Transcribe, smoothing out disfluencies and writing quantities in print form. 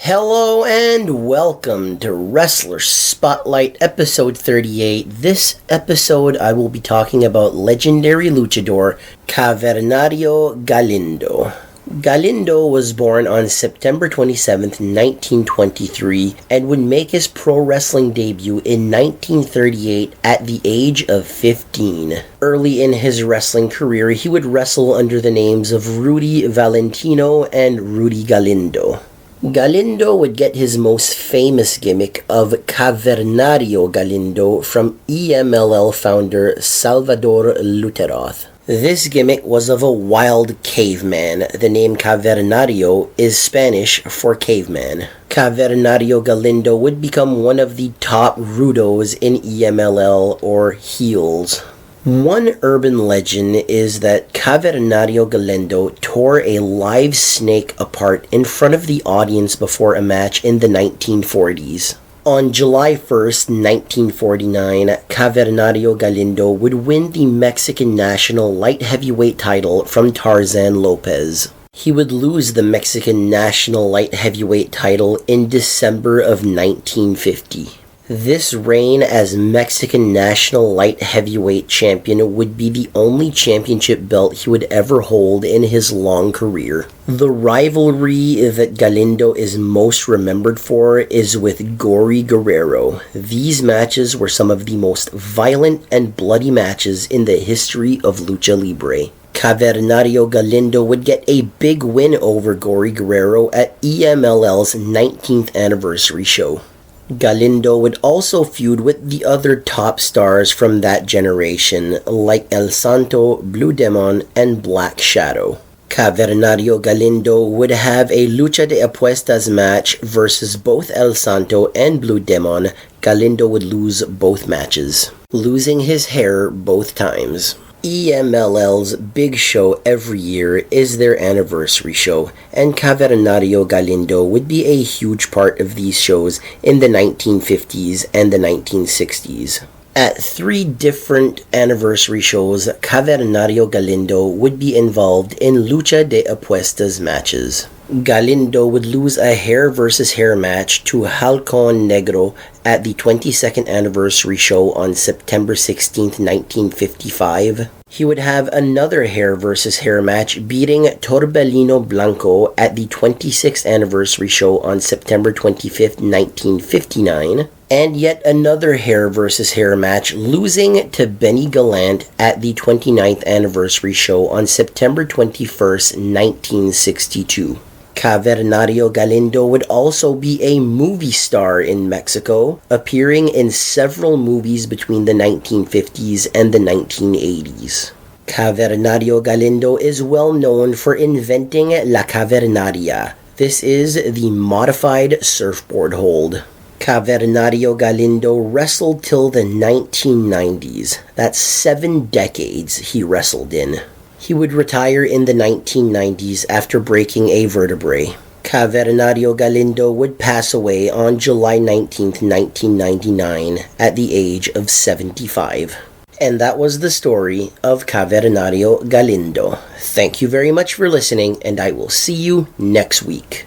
Hello and welcome to Wrestler Spotlight episode 38. This episode I will be talking about legendary luchador Cavernario Galindo. Galindo was born on September 27th, 1923 and would make his pro wrestling debut in 1938 at the age of 15. Early in his wrestling career, he would wrestle under the names of Rudy Valentino and Rudy Galindo. Galindo would get his most famous gimmick of Cavernario Galindo from EMLL founder Salvador Luteroth. This gimmick was of a wild caveman. The name Cavernario is Spanish for caveman. Cavernario Galindo would become one of the top rudos in EMLL, or heels. One urban legend is that Cavernario Galindo tore a live snake apart in front of the audience before a match in the 1940s. On July 1st, 1949, Cavernario Galindo would win the Mexican national light heavyweight title from Tarzan Lopez. He would lose the Mexican national light heavyweight title in December of 1950. This reign as Mexican national light heavyweight champion would be the only championship belt he would ever hold in his long career. The rivalry that Galindo is most remembered for is with Gory Guerrero. These matches were some of the most violent and bloody matches in the history of Lucha Libre. Cavernario Galindo would get a big win over Gory Guerrero at EMLL's 19th anniversary show. Galindo would also feud with the other top stars from that generation, like El Santo, Blue Demon, and Black Shadow. Cavernario Galindo would have a lucha de apuestas match versus both El Santo and Blue Demon. Galindo would lose both matches, losing his hair both times. EMLL's big show every year is their anniversary show, and Cavernario Galindo would be a huge part of these shows in the 1950s and the 1960s. At 3 different anniversary shows, Cavernario Galindo would be involved in lucha de apuestas matches. Galindo would lose a hair versus hair match to Halcon Negro at the 22nd anniversary show on September 16, 1955. He would have another hair versus hair match beating Torbellino Blanco at the 26th anniversary show on September 25, 1959. And yet another hair versus hair match, losing to Benny Gallant at the 29th anniversary show on September 21st, 1962. Cavernario Galindo would also be a movie star in Mexico, appearing in several movies between the 1950s and the 1980s. Cavernario Galindo is well known for inventing La Cavernaria. This is the modified surfboard hold. Cavernario Galindo wrestled till the 1990s. That's 7 decades he wrestled in. He would retire in the 1990s after breaking a vertebrae. Cavernario Galindo would pass away on July 19, 1999 at the age of 75. And that was the story of Cavernario Galindo. Thank you very much for listening, and I will see you next week.